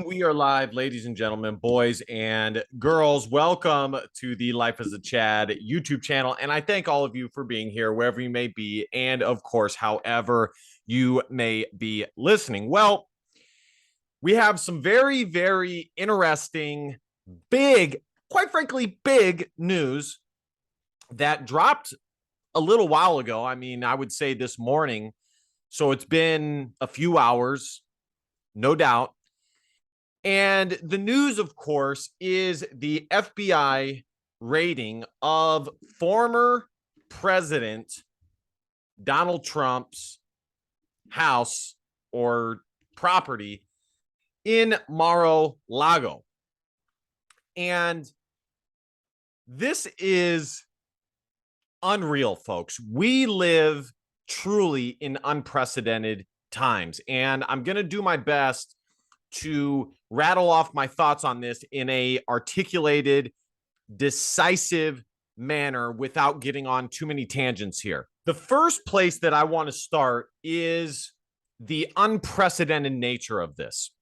We are live, ladies and gentlemen, boys and girls. Welcome to the Life as a Chad YouTube channel. And I thank all of you for being here, wherever you may be. And of course, however you may be listening. Well, we have some very, very interesting, big, quite frankly, big news that dropped a little while ago. I mean, I would say this morning. So it's been a few hours, no doubt. And the news, of course, is the FBI raiding of former President Donald Trump's house or property in Mar-a-Lago. And this is unreal, folks. We live truly in unprecedented times. And I'm going to do my best to rattle off my thoughts on this in a articulated, decisive manner without getting on too many tangents here. The first place that I want to start is the unprecedented nature of this.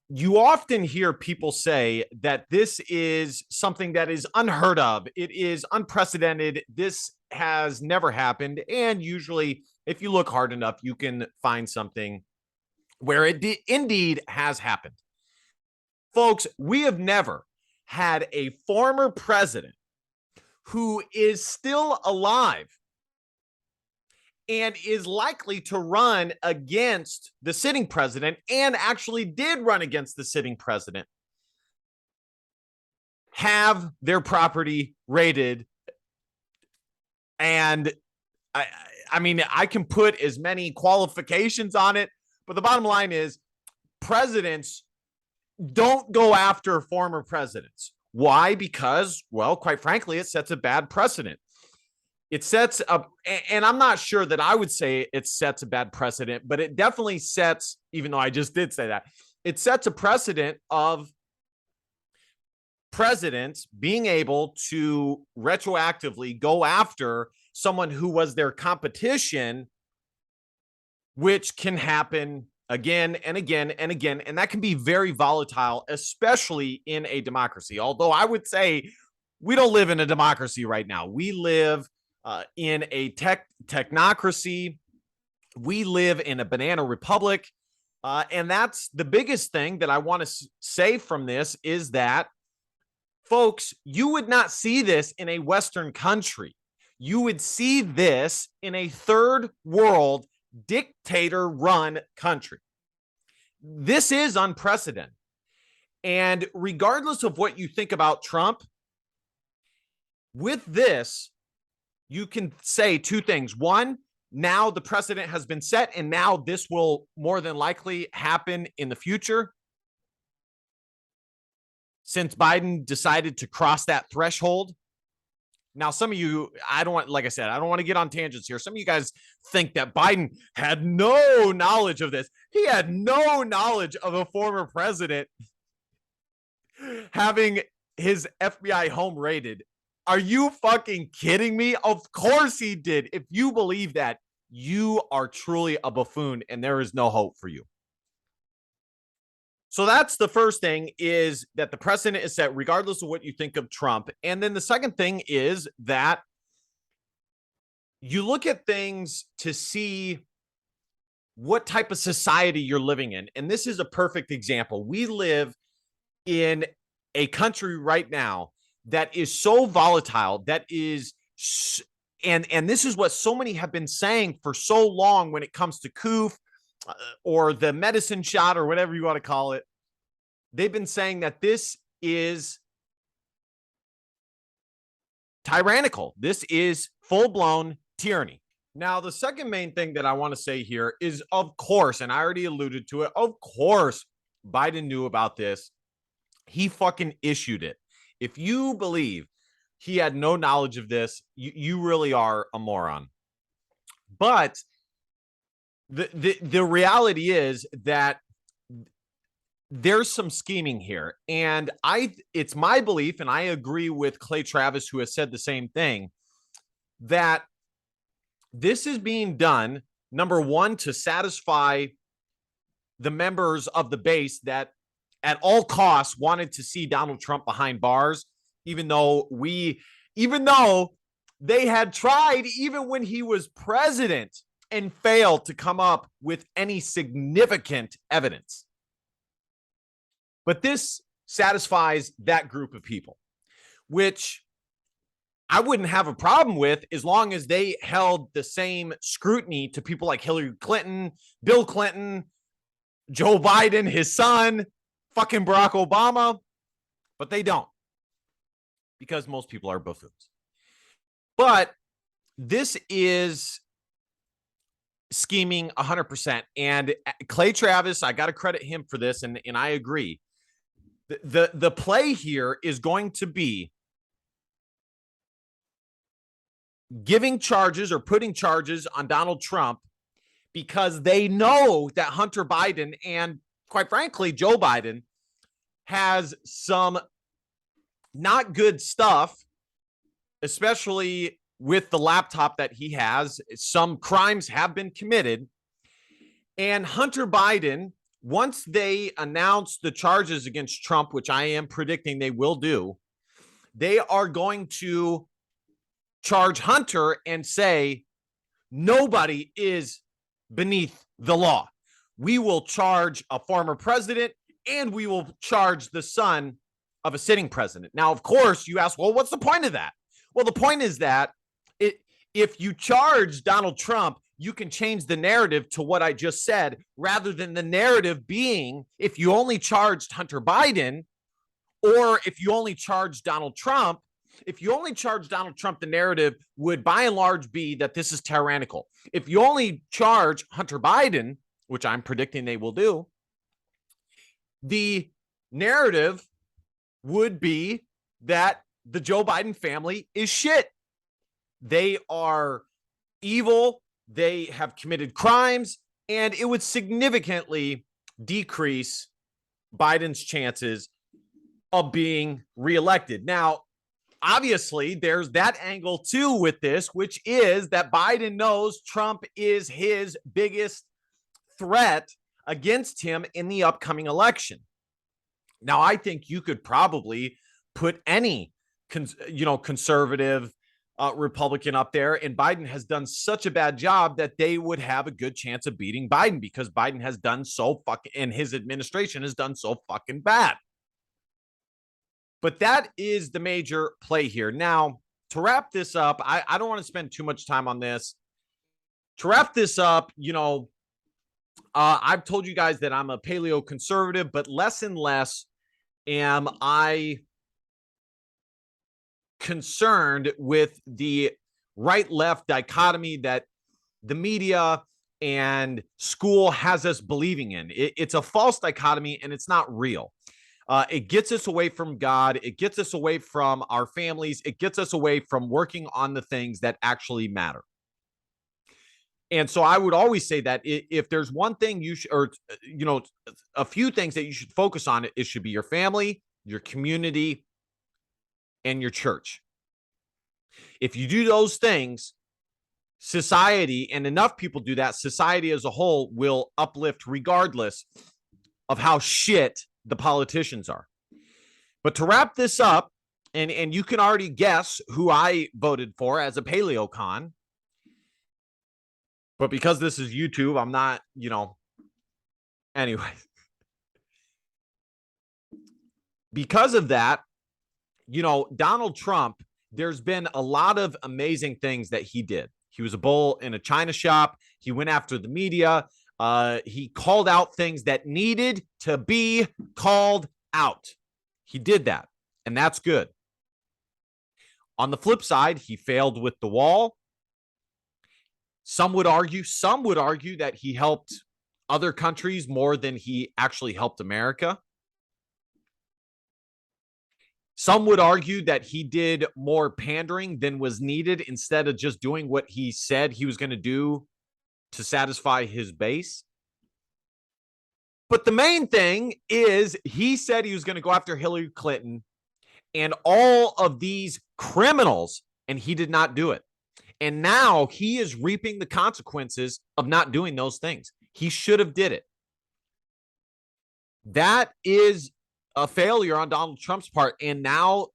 You often hear people say that this is something that is unheard of. It is unprecedented. This has never happened. And usually, if you look hard enough, you can find something where it indeed has happened. Folks, we have never had a former president who is still alive and is likely to run against the sitting president, and actually did run against the sitting president, have their property raided. And I mean, I can put as many qualifications on it, but the bottom line is presidents don't go after former presidents. Why? Because, well, quite frankly, it sets a bad precedent. It sets up, and I'm not sure that I would say it sets a bad precedent, but it definitely sets, even though I just did say that, it sets a precedent of presidents being able to retroactively go after someone who was their competition, which can happen again and again and again. And that can be very volatile, especially in a democracy. Although I would say we don't live in a democracy right now. We live in a technocracy. We live in a banana republic. And that's the biggest thing that I want to say from this is that, folks, you would not see this in a Western country. You would see this in a third world dictator-run country. This is unprecedented. And regardless of what you think about Trump, with this, you can say two things. One, now the precedent has been set, and now this will more than likely happen in the future, since Biden decided to cross that threshold. Now, some of you, I don't want to get on tangents here. Some of you guys think that Biden had no knowledge of this. He had no knowledge of a former president having his FBI home raided. Are you fucking kidding me? Of course he did. If you believe that, you are truly a buffoon and there is no hope for you. So that's the first thing, is that the precedent is set regardless of what you think of Trump. And then the second thing is that you look at things to see what type of society you're living in. And this is a perfect example. We live in a country right now that is so volatile, that is, and this is what so many have been saying for so long when it comes to COOF, or the medicine shot, or whatever you want to call it. They've been saying that this is tyrannical. This is full-blown tyranny. Now, the second main thing that I want to say here is, of course, and I already alluded to it, of course, Biden knew about this. He fucking issued it. If you believe he had no knowledge of this, you really are a moron. But the reality is that there's some scheming here. And it's my belief, and I agree with Clay Travis, who has said the same thing, that this is being done, number one, to satisfy the members of the base that at all costs wanted to see Donald Trump behind bars, even though they had tried even when he was president and failed to come up with any significant evidence. But this satisfies that group of people, which I wouldn't have a problem with as long as they held the same scrutiny to people like Hillary Clinton, Bill Clinton, Joe Biden, his son, fucking Barack Obama. But they don't, because most people are buffoons. But this is scheming 100%. And Clay Travis, I got to credit him for this, and I agree. The play here is going to be giving charges or putting charges on Donald Trump because they know that Hunter Biden and, quite frankly, Joe Biden has some not good stuff, especially with the laptop that he has. Some crimes have been committed. And Hunter Biden, once they announce the charges against Trump, which I am predicting they will do, they are going to charge Hunter and say, nobody is beneath the law. We will charge a former president and we will charge the son of a sitting president. Now, of course, you ask, well, what's the point of that? Well, the point is that if you charge Donald Trump, you can change the narrative to what I just said, rather than the narrative being if you only charged Hunter Biden or if you only charged Donald Trump. If you only charge Donald Trump, the narrative would by and large be that this is tyrannical. If you only charge Hunter Biden, which I'm predicting they will do, the narrative would be that the Joe Biden family is shit. They are evil. They have committed crimes, and it would significantly decrease Biden's chances of being reelected. Now, obviously, there's that angle too with this, which is that Biden knows Trump is his biggest threat against him in the upcoming election. Now, I think you could probably put any, conservative Republican up there, and Biden has done such a bad job that they would have a good chance of beating Biden because Biden has done so fucking, and his administration has done so fucking bad. But that is the major play here. Now, to wrap this up, I don't want to spend too much time on this. To wrap this up, I've told you guys that I'm a paleo conservative, but less and less am I concerned with the right-left dichotomy that the media and school has us believing in. It's a false dichotomy, and it's not real. It gets us away from God. It gets us away from our families. It gets us away from working on the things that actually matter. And so I would always say that if there's one thing you should, or, a few things that you should focus on, it should be your family, your community, and your church. If you do those things, society, and enough people do that, society as a whole will uplift regardless of how shit the politicians are. But to wrap this up, and you can already guess who I voted for as a paleocon, but because this is YouTube, I'm not, anyway. Because of that, Donald Trump, there's been a lot of amazing things that he did. He was a bull in a china shop. He went after the media. He called out things that needed to be called out. He did that, and that's good. On the flip side, he failed with the wall. Some would argue that he helped other countries more than he actually helped America. Some would argue that he did more pandering than was needed instead of just doing what he said he was going to do to satisfy his base. But the main thing is he said he was going to go after Hillary Clinton and all of these criminals, and he did not do it. And now he is reaping the consequences of not doing those things. He should have did it. That is a failure on Donald Trump's part. And now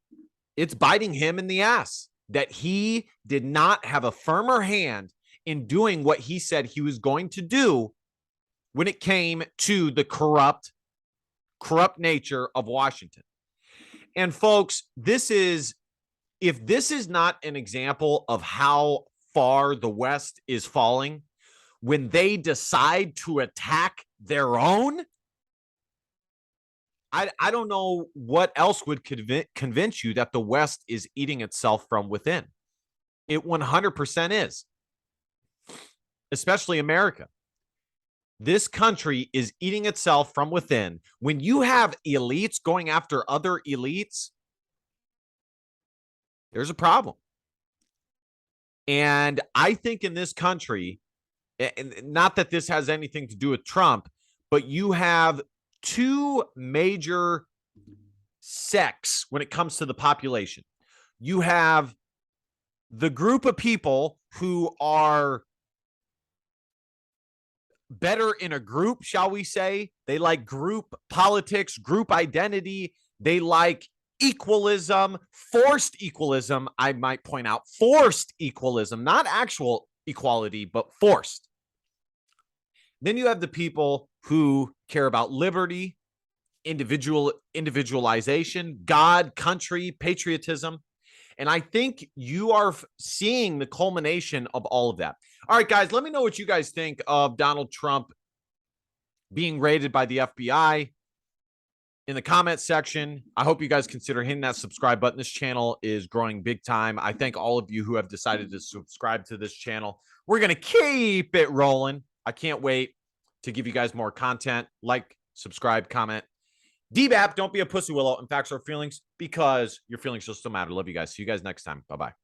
it's biting him in the ass that he did not have a firmer hand in doing what he said he was going to do when it came to the corrupt nature of Washington. And folks, if this is not an example of how far the West is falling when they decide to attack their own, I don't know what else would convince you that the West is eating itself from within. It 100% is, especially America. This country is eating itself from within. When you have elites going after other elites, there's a problem. And I think in this country, not that this has anything to do with Trump, but you have two major sects when it comes to the population. You have the group of people who are better in a group, shall we say. They like group politics, group identity. They like equalism, forced equalism, I might point out. Forced equalism, not actual equality, but forced. Then you have the people who care about liberty, individualization, God, country, patriotism. And I think you are seeing the culmination of all of that. All right, guys, let me know what you guys think of Donald Trump being raided by the FBI in the comment section. I hope you guys consider hitting that subscribe button. This channel is growing big time. I thank all of you who have decided to subscribe to this channel. We're going to keep it rolling. I can't wait to give you guys more content. Like, subscribe, comment. DBAP, don't be a pussy willow and facts or feelings, because your feelings still matter. Love you guys. See you guys next time. Bye-bye.